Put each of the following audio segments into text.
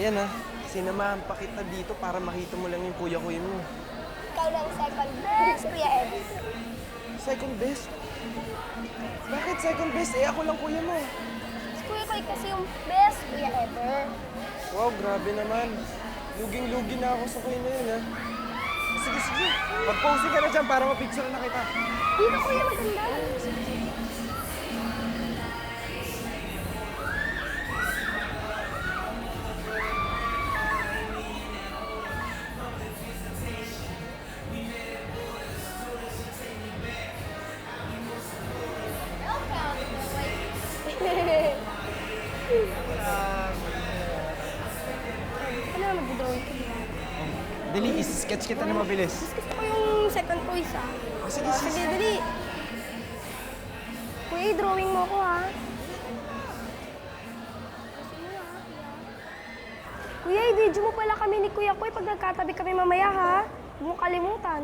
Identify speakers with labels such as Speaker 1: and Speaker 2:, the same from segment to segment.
Speaker 1: Ayan ha, sinamahan pa kita dito para makita mo lang yung kuya-kuya mo.
Speaker 2: Ikaw lang second best, Kuya Ed.
Speaker 1: Second best? Bakit second best? Eh, ako lang kuya mo.
Speaker 2: Si Kuya Koy kasi yung best Kuya ever.
Speaker 1: Wow, grabe naman. Luging-lugi na ako sa kuya na yun ha. Sige, sige. Mag-pose ka na dyan para mapicture na kita.
Speaker 2: Dito Kuya, maganda. Ano, mag-drawing ka ba?
Speaker 1: Dali, sketch kita na mabilis.
Speaker 2: Mas gusto ko yung second choice, ah.
Speaker 1: Sige,
Speaker 2: Oh,
Speaker 1: sige.
Speaker 2: sige, dali. Kuya, drawing mo ko, ha? Kuya, i-video mo pala kami ni Kuya Koy pag nagkatabi kami mamaya, ha? Huwag mo kalimutan.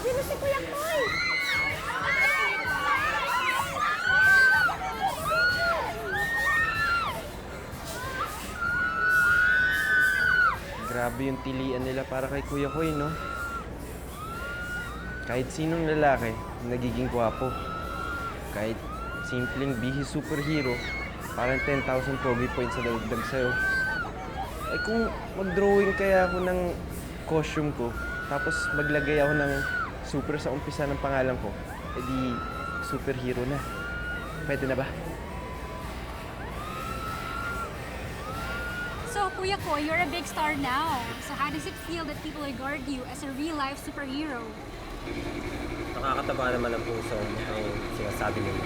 Speaker 2: Sino si Kuya Koy?
Speaker 1: Grabe yung tilian nila para kay Kuya Koy, no? Kahit sinong lalaki, nagiging gwapo. Kahit simpleng bihis superhero, parang 10,000 pogi points sa dagdag sa'yo. Ay kung mag-drawing kaya ako ng costume ko, tapos maglagay ako ng super sa umpisa ng pangalan ko, edi superhero na. Pwede na ba?
Speaker 3: So, Kuya Koy, you're a big star now. So how does it feel that people regard you as a real-life superhero?
Speaker 4: Nakakataba naman ang puso ang sinasabi nila.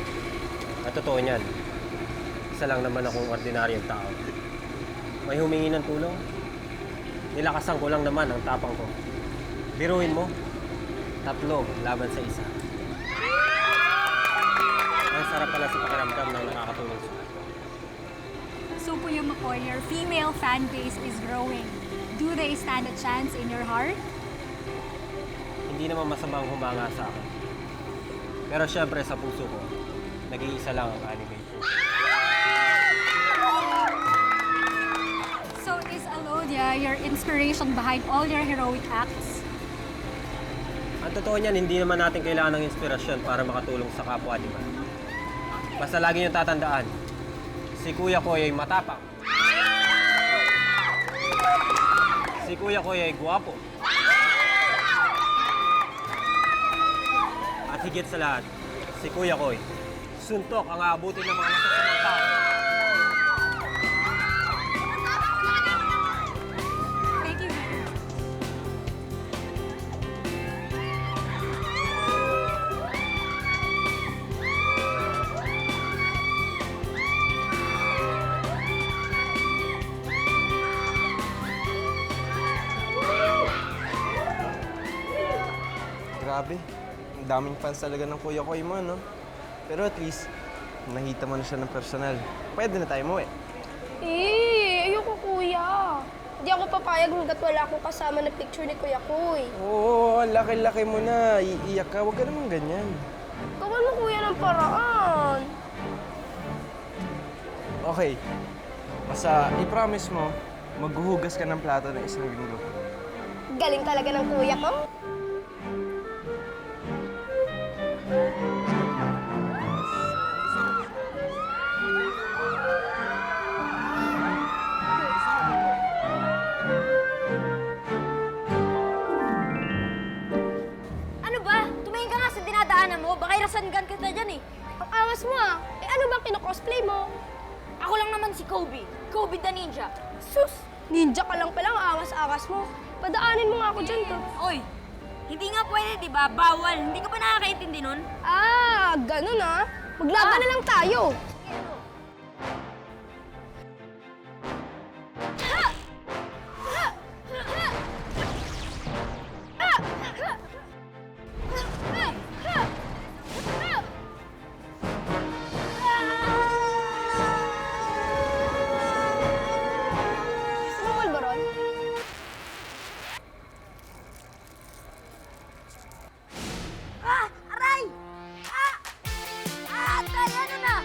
Speaker 4: At totoo niyan, isa lang naman akong ordinaryong tao. May humingi ng tulong, nilakasan ko lang naman ang tapang ko. Biruin mo, 3 laban sa 1. Ang sarap pala sa pakiramdam ng nakakatulong sa akin.
Speaker 3: So, Kuya Makoy, your female fan base is growing. Do they stand a chance in your heart?
Speaker 4: Hindi naman masamang humanga sa akin. Pero syempre sa puso ko, nag-iisa lang ang anime.
Speaker 3: So, is Alodia your inspiration behind all your heroic acts?
Speaker 4: Ang totoo niyan, hindi naman natin kailangan ng inspirasyon para makatulong sa kapwa, di ba? Basta lagi niyong tatandaan, si Kuya Koy ay matapang. Si Kuya Koy ay gwapo. At higit sa lahat, si Kuya Koy, suntok ang aabutin ng mga masasamang tao.
Speaker 3: Thank you very much.
Speaker 1: Grabe. Ang daming fans talaga ng Kuya Koy mo, no? Pero at least, nakita mo na siya ng personal. Pwede na tayo mo eh.
Speaker 2: Ayoko, Kuya. Hindi ako papayag hanggat wala akong kasama na picture ni Kuya Koy.
Speaker 1: Oo, ang laki-laki mo na. Iiyak ka. Huwag ka naman ganyan.
Speaker 2: Gawan mo, Kuya, ng paraan.
Speaker 1: Okay. Basta, i-promise mo, maghuhugas ka ng plato ng 1 linggo.
Speaker 2: Galing talaga ng Kuya ko.
Speaker 5: pinagdadaanan mo? Baka irasangan ka na dyan eh.
Speaker 2: Ang angas mo ah. Eh ano bang kinocosplay mo?
Speaker 5: Ako lang naman si Kobe. Kobe the Ninja.
Speaker 2: Sus! Ninja ka lang pala, ang angas-angas mo. Padaanin mo nga ako dyan to.
Speaker 5: Oy, hindi nga pwede, di ba? Bawal. Hindi ka ba nakakaintindi nun?
Speaker 2: Ah, ganun ah. Maglaban na lang tayo. Sumawal ba ron?
Speaker 5: Ah! Aray! Ah! Ah! Aray! Ano na?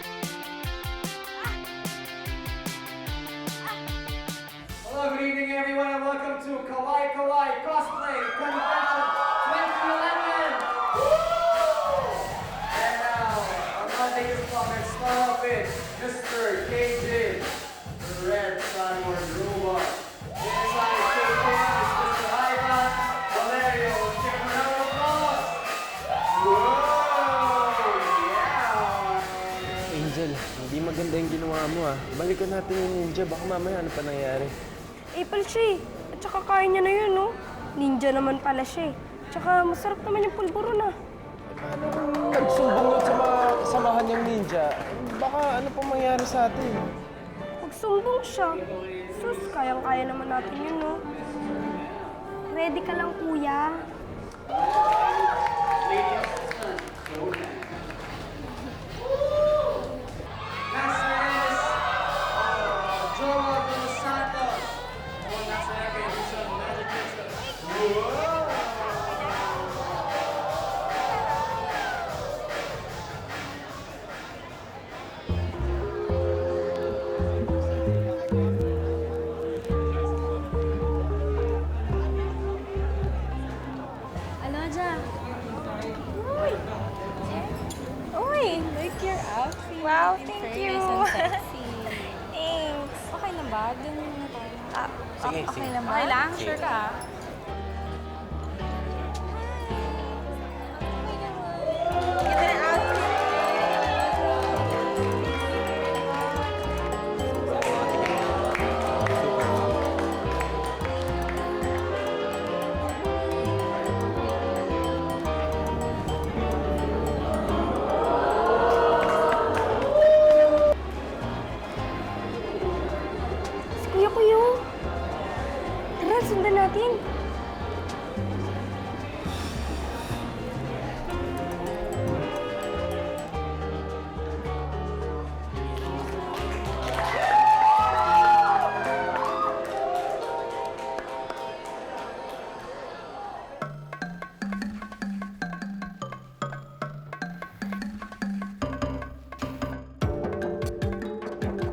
Speaker 6: Hello, good evening everyone and welcome to Kawaii Kawaii Cosplay Convention 2011! And now, our Monday performance start off with Mr. KJ, the Red Cyborg Robot. Inside KJ is Mr. Ivan Valerio. Give him a round of applause! Whoa! Yeah!
Speaker 1: Angel, hindi maganda yung ginawa mo ah. Balikan natin yung ninja, baka mamaya ano pa nangyari.
Speaker 2: Apple siya eh. At saka kaya niya na yun, no? Ninja naman pala siya eh. Tsaka masarap naman yung pulburo na.
Speaker 1: Paano kung nagsumbong yun sa mga kasamahan niyang ninja? Baka ano pa mangyari sa atin?
Speaker 2: Magsumbong siya. Sus, kayang-kaya naman natin yun, no? Ready ka lang, kuya.
Speaker 6: Next is Joa de los Santos. Oh, nasa na kayo do some magic tricks.
Speaker 3: Aloja. Uy! Uy! Like your outfit. Wow, thank you. Thanks. Okay lang ba? Doon muna tayo.
Speaker 4: Sige,
Speaker 3: Okay
Speaker 4: sige.
Speaker 3: lang ba?
Speaker 5: Okay lang?
Speaker 4: Sige.
Speaker 5: Sure ka?
Speaker 3: Ganda ng outfit.
Speaker 2: Si Kuya Kuyo. Tara, sundan natin.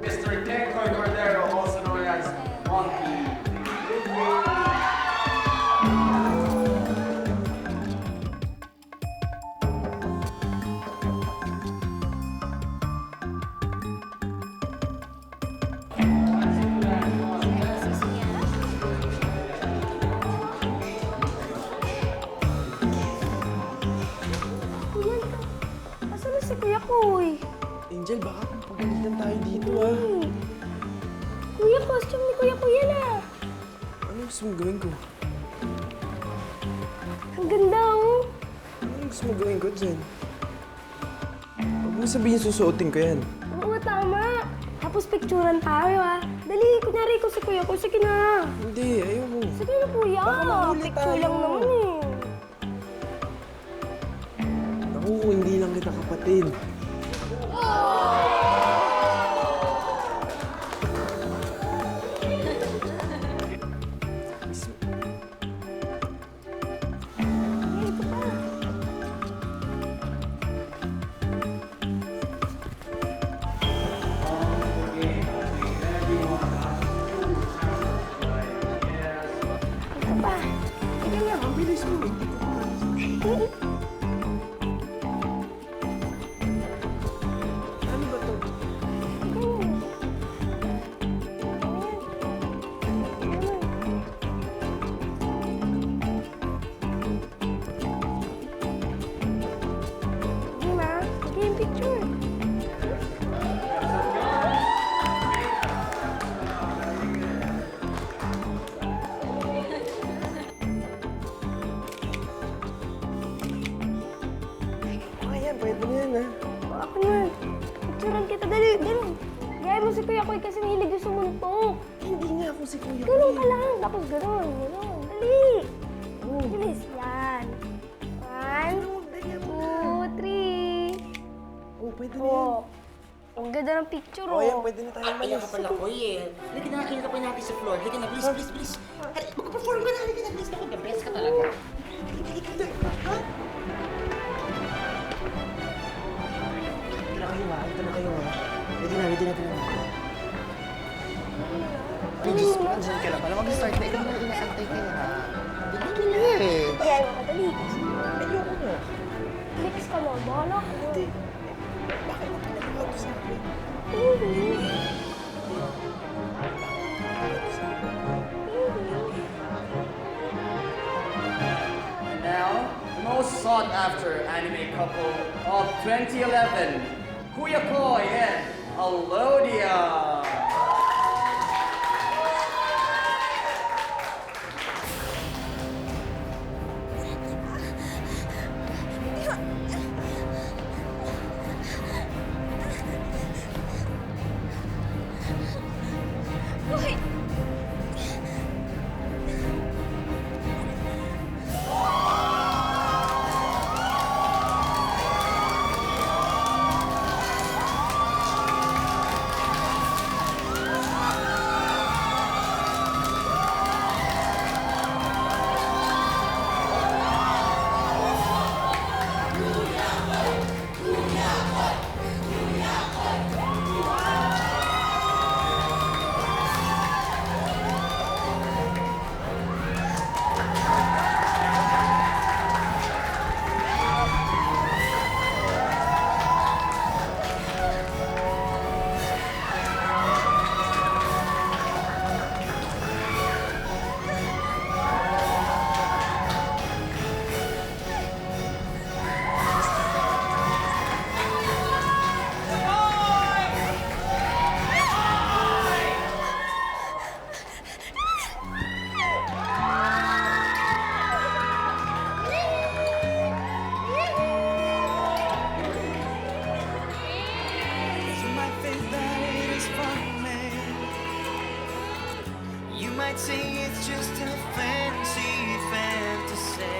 Speaker 6: Mr. Decoy Cordero, also known as Monkey.
Speaker 2: Kuya, asan na si Kuya Kuy?
Speaker 1: Angel, baka pagalitan tayo dito ah.
Speaker 2: Kuya, costume ni Kuya Kuya na.
Speaker 1: Ano gusto mong gawin ko?
Speaker 2: Ang ganda, oh.
Speaker 1: Ano gusto mong gawin ko dyan? Huwag mo sabihin susuotin ko yan.
Speaker 2: Oo, tama. Tapos picturean tayo, ah. Dali, kunyari ko si Kuya Kuy. Sige na.
Speaker 1: Hindi, ayoko.
Speaker 2: Sige na, Kuya.
Speaker 1: Baka mahuli
Speaker 2: Picture
Speaker 1: tayo.
Speaker 2: lang naman, eh.
Speaker 1: Naku, hindi lang kita kapatid.
Speaker 2: Ito pa. Ito pa. Sige na.
Speaker 1: Ang bilis mo. Ano ba to? pwede na yan, ha?
Speaker 2: Ako na. Picturean kita. Dali, dali. Gaya mo si Kuya Koy kasi mahilig yung sumuntok.
Speaker 1: Hindi nga ako si Kuya
Speaker 2: Ganun ka lang. Tapos ganun. Ganun. Dali. Bilis. Yan. 1, 2, 3.
Speaker 1: Oh, pwede na yan.
Speaker 2: Oh. Ang ganda ng picture,
Speaker 1: Oh, yan,
Speaker 2: oh.
Speaker 1: pwede na tayo
Speaker 7: Kaya
Speaker 1: malis.
Speaker 7: ka pala, Koy eh. Halika na, kinakapay natin sa floor. Halika na, please, please, please. Mag-perform ka na, halika na, please. Naku, the best ka talaga. Ito na kayo ha, ito na kayo ha. Ready na, ready na, ready na. Ay, Diyos ko, andyan ka na pala. Mag-start na. Ikaw na inaantay ka ha. Dali na eh.
Speaker 2: Gaya mo ka. Dali.
Speaker 7: Ayoko na.
Speaker 2: Flex ka mo. Bahala ka.
Speaker 7: Hindi. Bakit mo pinagawa ko sa akin?
Speaker 6: And now, the most sought after anime couple of 2011, Kuya Koi and Alodia.
Speaker 8: You might think that it is funny. You might say it's just a fancy fantasy.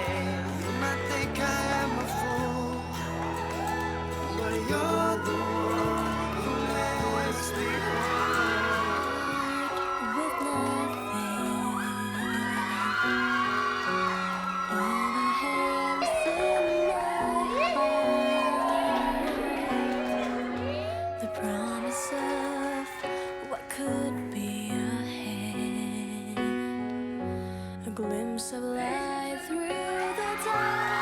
Speaker 8: You might think I am a fool, but you're the one who makes me
Speaker 9: With nothing, all I have is in my heart. The promise of what could be ahead, a glimpse of light through the dark.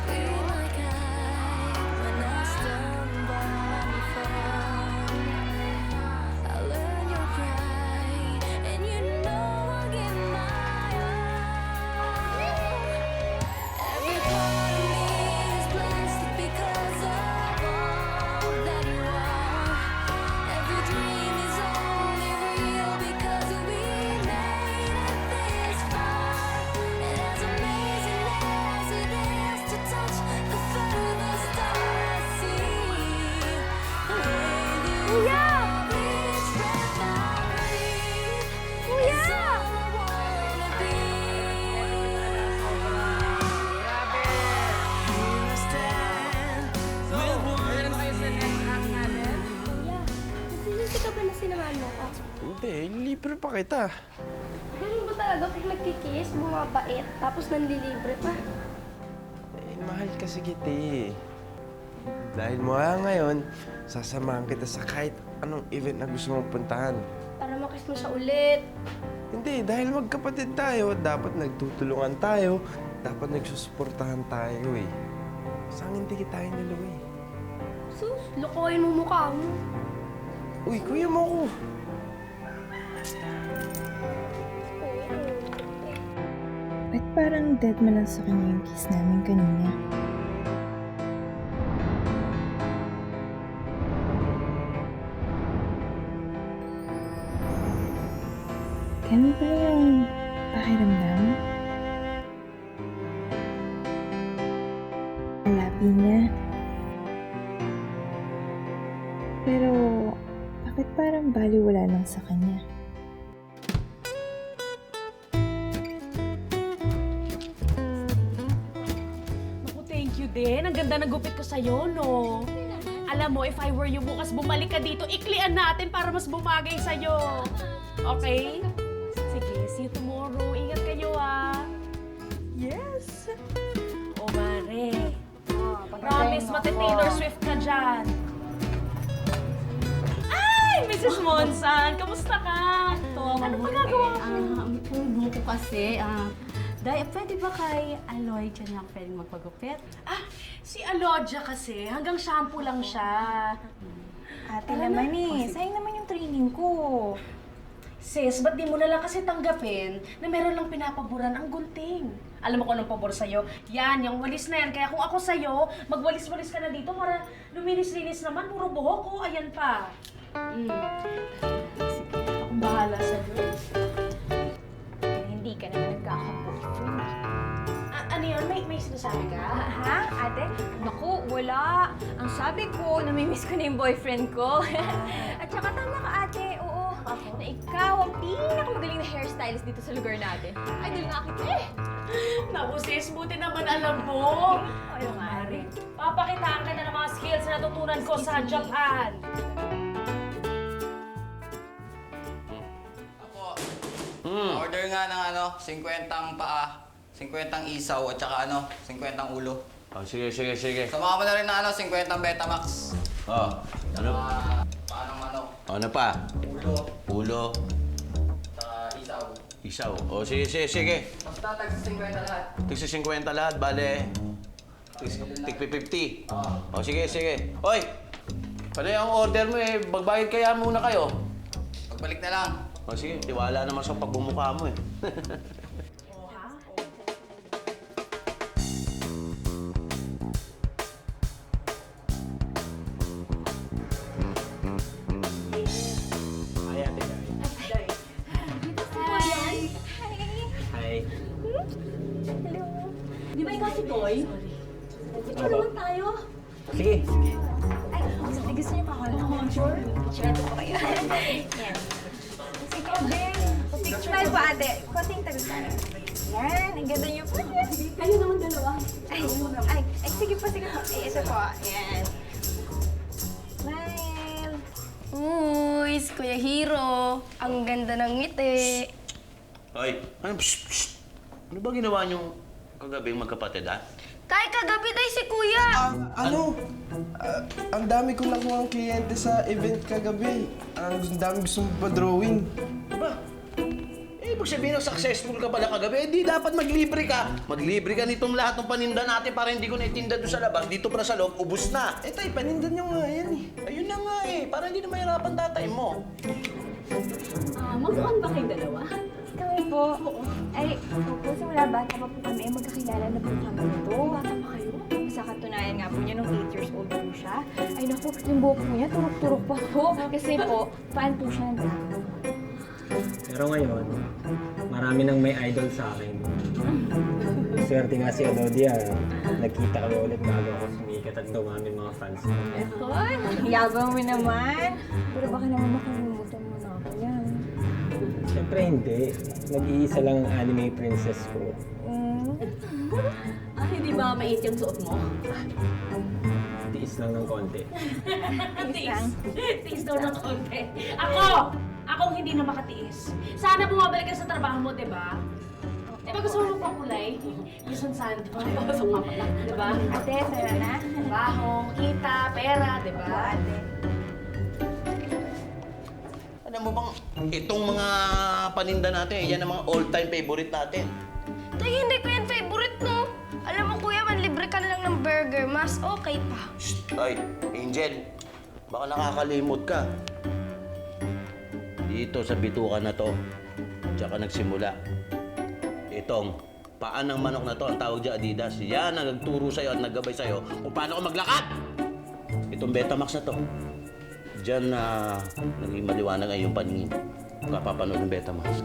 Speaker 9: Be my guide when I stumble and fall. I learn your pride, and you know I'll give my all. Every part of me is blessed because of all that you are. Every dream is only real because we made it this far. And as amazing as it is to touch the furthest star I see, with you each breath I breathe is all I wanna be.
Speaker 2: Kuya, nagsisisi ka ba na sinamahan mo ko?
Speaker 1: Hindi, libre pa kita.
Speaker 2: Ganun ba talaga pag nagkikiss, bumabait, tapos nanlilibre pa?
Speaker 1: Eh, mahal kasi kita eh. Dahil mula ngayon, sasamahan kita sa kahit anong event na gusto mong puntahan.
Speaker 2: Para makiss mo siya ulit.
Speaker 1: Hindi, dahil magkapatid tayo, dapat nagtutulungan tayo, dapat nagsusuportahan tayo eh. Saan hindi kita tayong dalawa eh.
Speaker 2: Sus, lokohin mo mukha mo.
Speaker 1: Uy, kuya mo ko.
Speaker 10: Ba't parang dead man lang sa kanya yung kiss namin kanina? Ganun ba yung pakiramdam? sasabihin niya. Pero, bakit parang baliwala lang sa kanya?
Speaker 11: Naku, thank you din. Ang ganda ng gupit ko sa'yo, no? Alam mo, if I were you, bukas bumalik ka dito, iklian natin para mas bumagay sa'yo. Okay? Sige, see you tomorrow. Ingat kayo, ah. Yes! O, Mare. Promise, mati-Taylor Swift ka dyan. Ay, Mrs. Monsan! Kamusta ka? Ano pa gagawa mo?
Speaker 5: Puno ko kasi, Day, pwede ba kay Aloy dyan lang pwedeng magpagupit?
Speaker 11: Si Alodja kasi, hanggang shampoo lang siya.
Speaker 10: Ate naman sayang naman yung training ko.
Speaker 11: Sis, ba't di mo na lang kasi tanggapin na meron lang pinapaboran ang gunting? Alam mo kung anong pabor sa'yo? Yan, yung walis na yan. Kaya kung ako sa'yo, magwalis-walis ka na dito para luminis-linis naman. Puro buhok ko, ayan pa. Sige, akong bahala sa'yo.
Speaker 5: Hindi ka naman nagkaka-boyfriend.
Speaker 11: Ano yun? May sinasabi ka?
Speaker 5: Ha, ate? Naku, wala. Ang sabi ko, namimiss ko na yung boyfriend ko. At saka tama ka, ate. Oo. Na ikaw ang pinakamagaling na hairstylist dito sa lugar natin. Idol nga kita eh.
Speaker 11: Naku sis, buti naman alam mo.
Speaker 5: Ayaw nga rin.
Speaker 11: Papakitaan ka na ng mga skills na natutunan ko sa Japan.
Speaker 6: Ako, order nga ng 50 paa, 50 isaw, at saka 50 ulo.
Speaker 12: Oh, sige.
Speaker 6: Samahan mo na rin ng 50 Betamax.
Speaker 12: Oh, ano?
Speaker 6: Paano manok,
Speaker 12: Ano pa? Ulo.
Speaker 6: saka isaw.
Speaker 12: Isaw. Oh, sige.
Speaker 6: Basta tag 50 lahat.
Speaker 12: Tigsa 50 lahat, bale. Tig 50. Oh, sige. Hoy! Paano yung order mo eh? Magbayad kaya muna kayo.
Speaker 6: Pagbalik na lang.
Speaker 12: Oh, sige. Tiwala naman sa pagbumukha mo eh.
Speaker 4: Hi.
Speaker 11: Di ba ikaw si Toy? Picture naman tayo.
Speaker 4: Sige.
Speaker 5: Ay, gusto niyo pa ako lang? Sure. Picture natin po kayo. Yan. Ikaw din. Smile po, ate. Konting tabi tayo. Yan, ang ganda niyo po.
Speaker 11: Kayo naman dalawa.
Speaker 5: Ay, sige po. Ay, ito po. Yan. Smile.
Speaker 2: Uy, si Kuya Hiro. Ang ganda ng ngiti.
Speaker 12: Hoy! Psst! Ano ba ginawa niyong kagabing magkapatid, ha?
Speaker 2: Tay, kagabi tayo si Kuya.
Speaker 1: Ang dami kong nakuha ang kliyente sa event kagabi. Ang dami gusto mo pa-drawing.
Speaker 12: Diba? Ibig sabihin ng successful ka pala kagabi, di dapat maglibre ka. Maglibre ka nitong lahat ng paninda natin para hindi ko naitinda doon sa labas. Dito pa sa loob, ubus na.
Speaker 1: Tay, panindan niyo nga yan eh.
Speaker 12: Ayun na nga eh, para hindi na mahirapan tatay mo.
Speaker 11: Mag-on ba kayong dalawa?
Speaker 5: Kami po. Ay, po, simula bata pa po kami, magkakilala na po kami ito. Bata pa kayo? Sa katunayan nga po niya, nung 8 years old po siya. Ay naku, yung buhok po niya, turok-turok pa po. Kasi po, fan po siya ng drama.
Speaker 4: Pero ngayon, marami nang may idol sa akin. Swerte nga si Alodia. Nagkita kami ulit bago ako sumikat at dumami mga fans ko.
Speaker 5: Hoy, yabang mo naman. Pero baka naman makalimutan mo na ako yan.
Speaker 4: Siyempre hindi. Nag-iisa lang ang anime princess ko.
Speaker 11: Hindi ba mait yung suot mo?
Speaker 4: Tiis lang ng konti.
Speaker 11: Tiis daw ng konti. Akong hindi na makatiis. Sana bumabalik ka sa trabaho mo, di ba? Di ba gusto mo magpakulay? Yusun Santo. Gusto nga pala, di ba?
Speaker 5: Ate, tara na.
Speaker 11: Trabaho, kita, pera, di ba?
Speaker 5: Ate.
Speaker 12: Alam mo bang, itong mga paninda natin, yan ang mga all-time favorite natin.
Speaker 2: Tay, hindi ko yan favorite, no? Alam mo, Kuya, manlibre ka na lang ng burger. Mas okay pa.
Speaker 12: Shh! Ay, Angel, baka nakakalimot ka. Dito sa bituka na to, tsaka nagsimula. Itong paan ng manok na to, ang tawag dyan Adidas. Yan ang nagturo sa'yo at naggabay sa'yo kung paano ka maglakad. Itong Betamax na to. Diyan na naging maliwanag ay yung paningin. Kapapanood ng Betamax.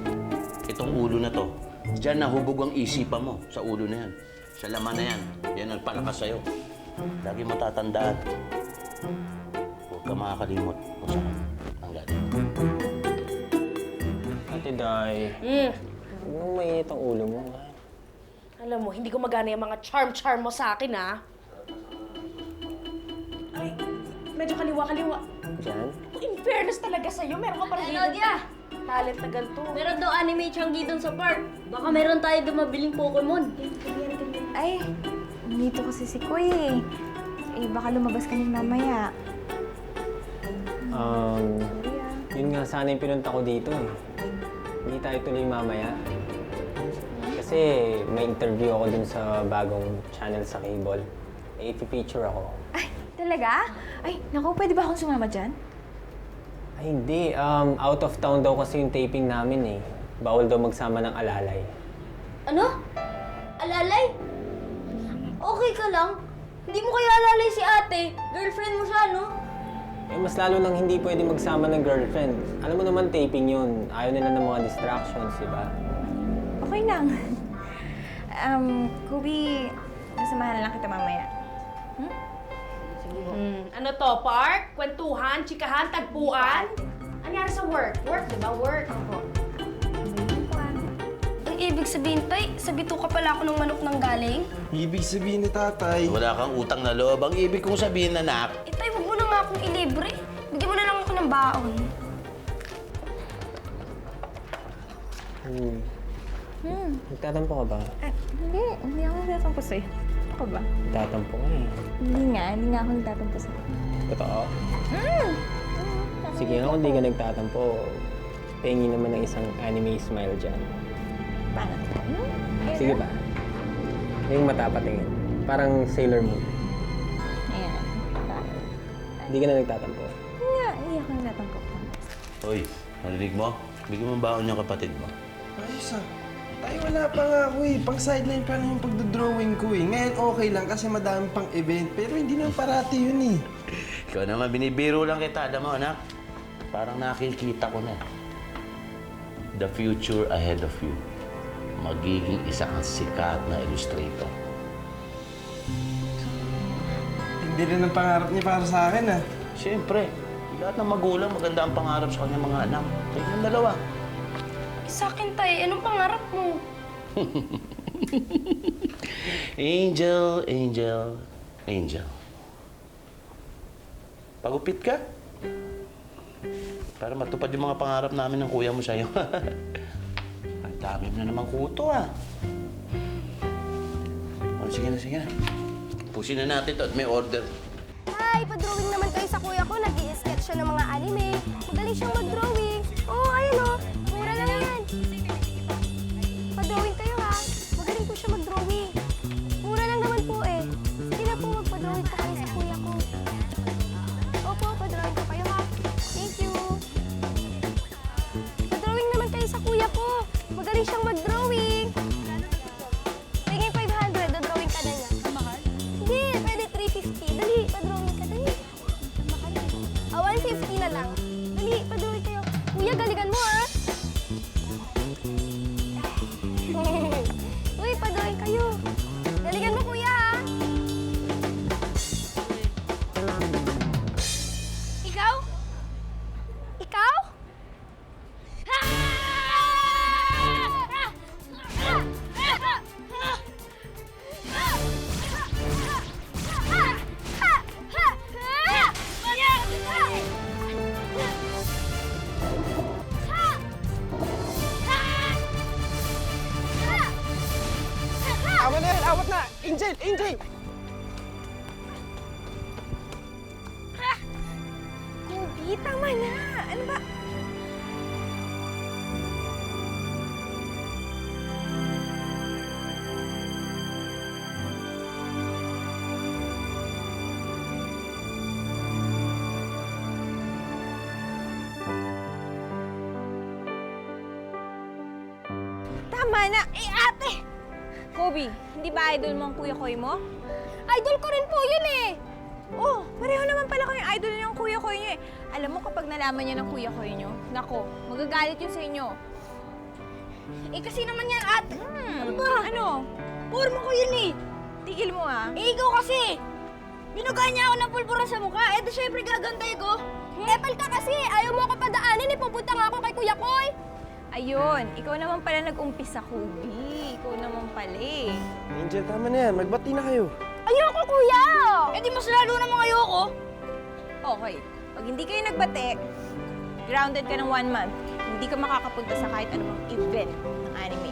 Speaker 12: Itong ulo na to, diyan nahubog ang isipan mo sa ulo na yan. Sa laman na yan. Yan ang palakas sa'yo. lagi mo tatandaan. Huwag ka makakalimot kung saan ang galing.
Speaker 4: Ate Day, huwag mong mainit ang ulo mo.
Speaker 11: Alam mo, hindi ko magana yung mga charm-charm mo sa akin, ha? Ay, medyo kaliwa-kaliwa.
Speaker 4: Diyan?
Speaker 11: In fairness talaga sa'yo, meron ka parang
Speaker 2: Claudia!
Speaker 11: talent na ganito.
Speaker 2: Meron daw anime Changi doon sa park. Baka meron tayo doon mabiling Pokemon.
Speaker 5: Ay, nandito kasi si Kuy eh. Eh, baka lumabas ka rin mamaya.
Speaker 4: Yun nga sana yung pinunta ko dito eh. Hindi tayo tuloy mamaya. Kasi may interview ako dun sa bagong channel sa cable. Eh, ipipicture ako.
Speaker 5: Ay, talaga? Ay, naku, pwede ba akong sumama dyan?
Speaker 4: Ay, hindi. Out of town daw kasi yung taping namin eh. Bawal daw magsama ng alalay.
Speaker 2: Ano? Alalay? Okay ka lang? Hindi mo kaya alalay si ate. Girlfriend mo siya, no?
Speaker 4: Eh, mas lalo nang hindi pwede magsama ng girlfriend. Alam mo naman, taping yun. Ayaw nila ng mga distractions, di ba?
Speaker 5: Okay lang. Kubi, nasamahan na lang kita mamaya.
Speaker 11: Ano to, park? Kwentuhan? Chikahan? Tagpuan? Anyari sa work? Work, di ba? Work. Ako.
Speaker 2: Ang ibig sabihin, tay, sa bituka pala ako ng manok nang galing?
Speaker 1: Ibig sabihin ni tatay.
Speaker 12: Wala kang utang na loob. Ang ibig kong sabihin, anak,
Speaker 2: Eh, tay, huwag mo na nga akong ilibre. Bigyan mo na lang ako ng baon.
Speaker 4: Nagtatampo ka ba?
Speaker 5: Hindi ako nagtatampo sa'yo. Ako ba?
Speaker 4: Nagtatampo ka eh.
Speaker 5: Hindi nga ako nagtatampo sa'yo.
Speaker 4: Totoo? Sige nga, kung di ka nagtatampo, pengi naman ng isang anime smile dyan.
Speaker 5: Paano?
Speaker 4: Sige ba? Yung mata patingin. Parang Sailor Moon.
Speaker 5: Ayan.
Speaker 4: Hindi ka na nagtatampo.
Speaker 5: Hindi ako nagtatampo.
Speaker 12: hoy, narinig mo? Bigyan mo baon yung kapatid mo.
Speaker 1: Ayos ah. Tay, wala pa nga ako eh. Pang sideline pa na yung pagdodrawing ko eh. Ngayon okay lang kasi madami pang event. Pero hindi naman parati yun eh.
Speaker 12: Ikaw naman, binibiro lang kita. Alam mo, anak, parang nakikita ko na. The future ahead of you. Magiging isa kang sikat na illustrator.
Speaker 1: Hindi rin ang pangarap niya para sa akin ah.
Speaker 12: Siyempre, lahat ng magulang maganda ang pangarap sa kanyang mga anak. Kaya yung dalawa.
Speaker 2: Sa akin, tay, anong pangarap mo?
Speaker 12: Angel, angel, angel. Pagupit ka? Para matupad yung mga pangarap namin ng kuya mo sa'yo. Ang dami mo na naman kuto, ah. Oh, sige na. Pusin na natin to at may order.
Speaker 2: Hi, pa-drawing naman kayo sa kuya ko. Nag-i-sketch siya ng mga anime. Magaling siyang mag-drawing. Oh, ayun oh. Mura lang yan. Pa-drawing kayo ha. Magaling po siya mag-drawing. Mura lang naman po eh. Sige na po, magpa-drawing po kayo sa kuya ko. Opo, pa-drawing po kayo ha. Thank you. Pa-drawing naman kayo sa kuya ko. Magaling siyang mag-drawing. Tingin 500, do-drawing ka na niya. Mahal? Hindi, pwede 350. Dali, pa-drawing ka. Dali. 150 na lang. Dali, pa-drawing kayo. Kuya, galingan mo ah. Uy, pa-drawing kayo. Galingan mo, kuya ha. Ikaw? Ikaw?
Speaker 1: Tama na yan! Awat na! Angel! Angel!
Speaker 5: Kubi, tama na. Ano ba? Tama na. Eh, ate! Kobe, hindi ba idol mo ang Kuya Koy mo?
Speaker 2: Idol ko rin po yun eh.
Speaker 5: Oh, pareho naman pala kayong idol niyo ng Kuya Koy niyo eh. Alam mo, kapag nalaman niyo ng Kuya Koy niyo, nako, magagalit yun sa inyo.
Speaker 2: Eh kasi naman yan ate.
Speaker 5: Ano ba? Ano?
Speaker 2: Forma ko yun eh.
Speaker 5: Tigil mo ah.
Speaker 2: Eh ikaw kasi. Binuga niya ako ng pulbura sa mukha. Eh, di syempre gagantay ko. Epal ka kasi. Ayaw mo ako padaanin. Pupunta nga ako kay Kuya Koy.
Speaker 5: Ayun, ikaw naman pala nag-umpisa, Kobe. Ikaw naman pala eh.
Speaker 1: Angel, tama na yan. Magbati na kayo.
Speaker 2: Ayoko, Kuya! Eh, di mas lalo namang ayoko.
Speaker 5: Okay, pag hindi kayo nagbate, grounded ka ng 1 month. Hindi ka makakapunta sa kahit anumang event ng anime.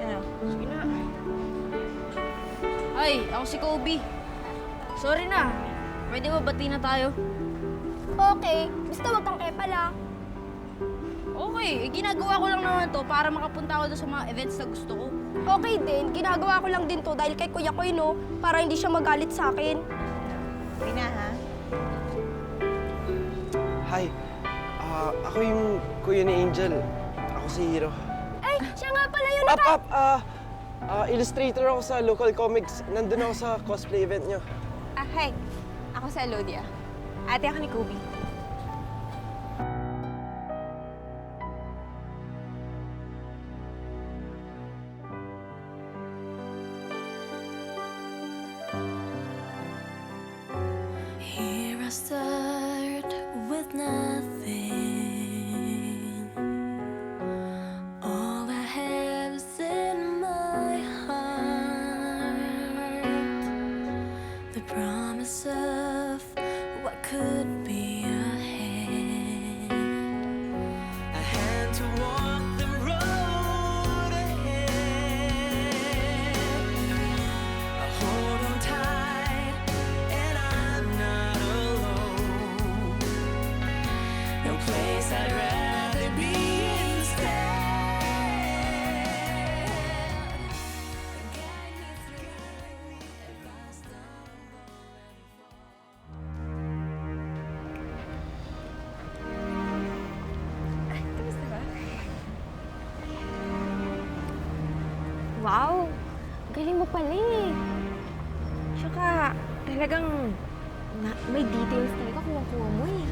Speaker 5: Ano?
Speaker 2: Sige na. Ay, ako si Kobe. Sorry na. Pwede ba bati na tayo? Okay. Basta wag kang epal ah. Okay. Ginagawa ko lang naman to para makapunta ako doon sa mga events na gusto ko. Okay din. Ginagawa ko lang din to dahil kay Kuya Koy, no? Para hindi siya magalit sa akin.
Speaker 5: Okay na, ha?
Speaker 1: Hi. Ako yung kuya ni Angel. Ako si Hiro.
Speaker 2: Ay, siya nga pala yun.
Speaker 1: Illustrator ako sa local comics. Nandun ako sa cosplay event nyo.
Speaker 5: Hi. Ako si Alodia. Ate ako ni Kobe.
Speaker 9: Here I start with nothing. All I have is in my heart. The promise of what could be ahead.
Speaker 8: I had to walk the road ahead. I hold on tight, and I'm not alone. No place I'd rather be instead. Guide me if I stumble
Speaker 5: Kamusta ba?
Speaker 2: Wow! Galing mo pala eh. Tsaka, talagang may details talaga kuha mo eh.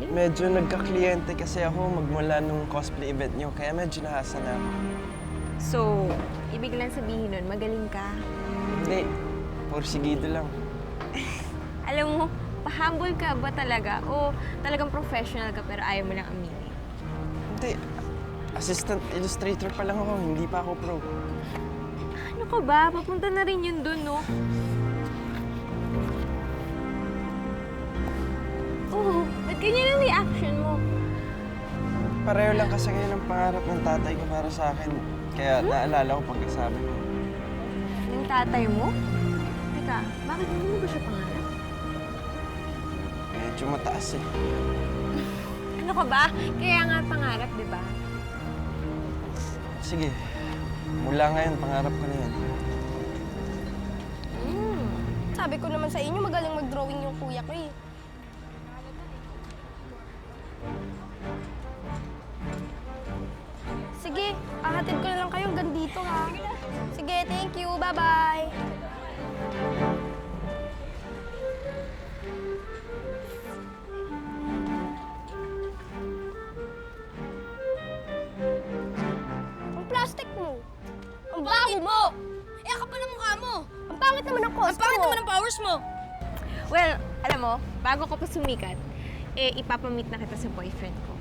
Speaker 1: Medyo nagka-kliyente kasi ako magmula nung cosplay event nyo. Kaya medyo nahasa na ako.
Speaker 5: So, ibig lang sabihin nun, magaling ka.
Speaker 1: Hindi. Porsigido lang.
Speaker 5: Alam mo, pa-humble ka ba talaga? O talagang professional ka pero ayaw mo lang aminin?
Speaker 1: Hindi. Assistant illustrator pa lang ako. Hindi pa ako pro.
Speaker 5: Ano ka ba? Papunta na rin yun dun, no? Oh, ba't ganyan ang reaction mo?
Speaker 1: Pareho lang kasi kayo ng pangarap ng tatay ko para sa akin. Kaya naalala ko pagkasabi mo.
Speaker 5: Yung tatay mo? Teka, bakit hindi mo ba siya pangarap?
Speaker 1: Medyo mataas eh.
Speaker 5: Ano ka ba? Kaya nga pangarap, di ba?
Speaker 1: Sige. Mula ngayon, pangarap ko na yan.
Speaker 2: Sabi ko naman sa inyo, magaling mag-drawing yung kuya ko eh. Sige, ahatid ko na lang kayo hanggang dito ha. Sige, thank you. Bye-bye. Ang plastic mo. Ang baho mo. Eh, ang kapal ng mukha mo. Ang pangit naman ang costume mo. Ang pangit naman ang powers mo.
Speaker 5: Well, alam mo, bago ko pa sumikat, ipapamit na kita sa boyfriend ko.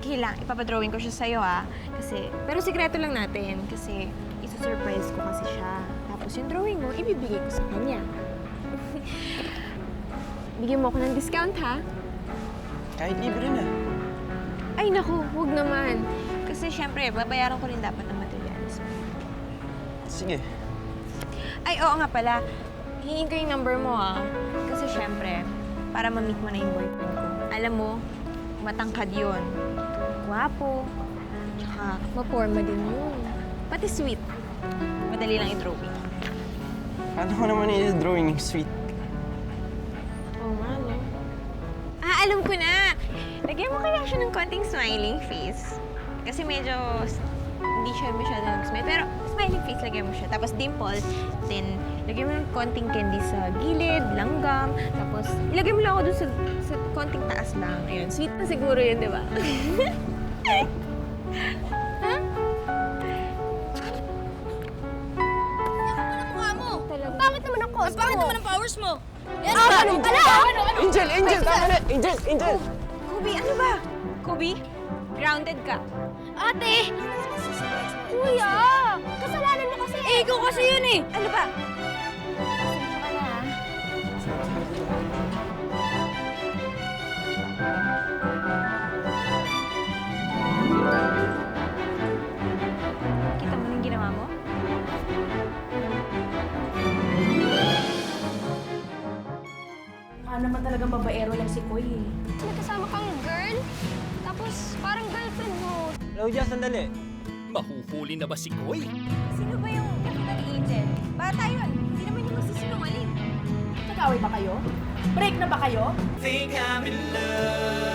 Speaker 5: Kailang, ipapadrawing ko siya sa'yo, ha? Kasi, pero sikreto lang natin, kasi isusurprise ko kasi siya. Tapos yung drawing mo, ibibigay ko sa kanya. Bigyan mo ako ng discount, ha?
Speaker 1: Kahit libre na.
Speaker 5: Ay, naku, huwag naman. Kasi syempre, babayaran ko rin dapat ng materials.
Speaker 1: Sige.
Speaker 5: Ay, oo nga pala. Hingin ko yung number mo, ha? Kasi syempre, para ma-meet mo na yung boyfriend ko. Alam mo, matangkad yun. Gwapo. Tsaka, maporma din yun. Pati sweet. Madali lang i-drawing.
Speaker 1: Paano ko naman i-drawing yung sweet?
Speaker 5: Oo nga, no? Ah, alam ko na! Lagyan mo kaya siya ng konting smiling face. Kasi medyo hindi siya masyado nag-smile. Pero smiling face, lagyan mo siya. Tapos dimple. Then, lagyan mo ng konting candy sa gilid, langgam. Tapos, ilagay mo lang ako dun sa konting taas lang. Ayun, sweet na siguro yun, di ba?
Speaker 2: Sweet na siguro yun, di ba?
Speaker 5: Ha? Ano ka ba? Kaya nga pangarap, di ba?
Speaker 2: Ang pangit naman ng costume mo.
Speaker 5: Ang pangit naman ang powers mo. Well, alam mo, bago ko pa sumikat, ipapamit na kita sa boyfriend ko. Alam mo, matangkad yun.
Speaker 2: Ang pangit naman ang powers mo. Yan
Speaker 11: Ano
Speaker 2: pala!
Speaker 1: Angel! Angel! Tama na! Angel! Angel!
Speaker 5: Kobe, ano ba? Kobe, grounded ka.
Speaker 2: Ate! Kuya! Kasalanan mo kasi. Eh, ikaw kasi yun eh.
Speaker 5: Ano ba? Pasensya ka na, ha? Kita mo na yung ginawa mo?
Speaker 11: Naman talagang babaero lang si Koy eh.
Speaker 2: May kasama kang girl? Tapos parang girlfriend mo.
Speaker 4: Claudia, sandali.
Speaker 13: Mahuhuli na ba si Koy?
Speaker 5: Sino ba yung nakita ni Angel? Bata yun. Hindi naman yung magsisinungaling.
Speaker 11: Nag-away ba kayo? Break na ba kayo?
Speaker 8: Think I'm in love.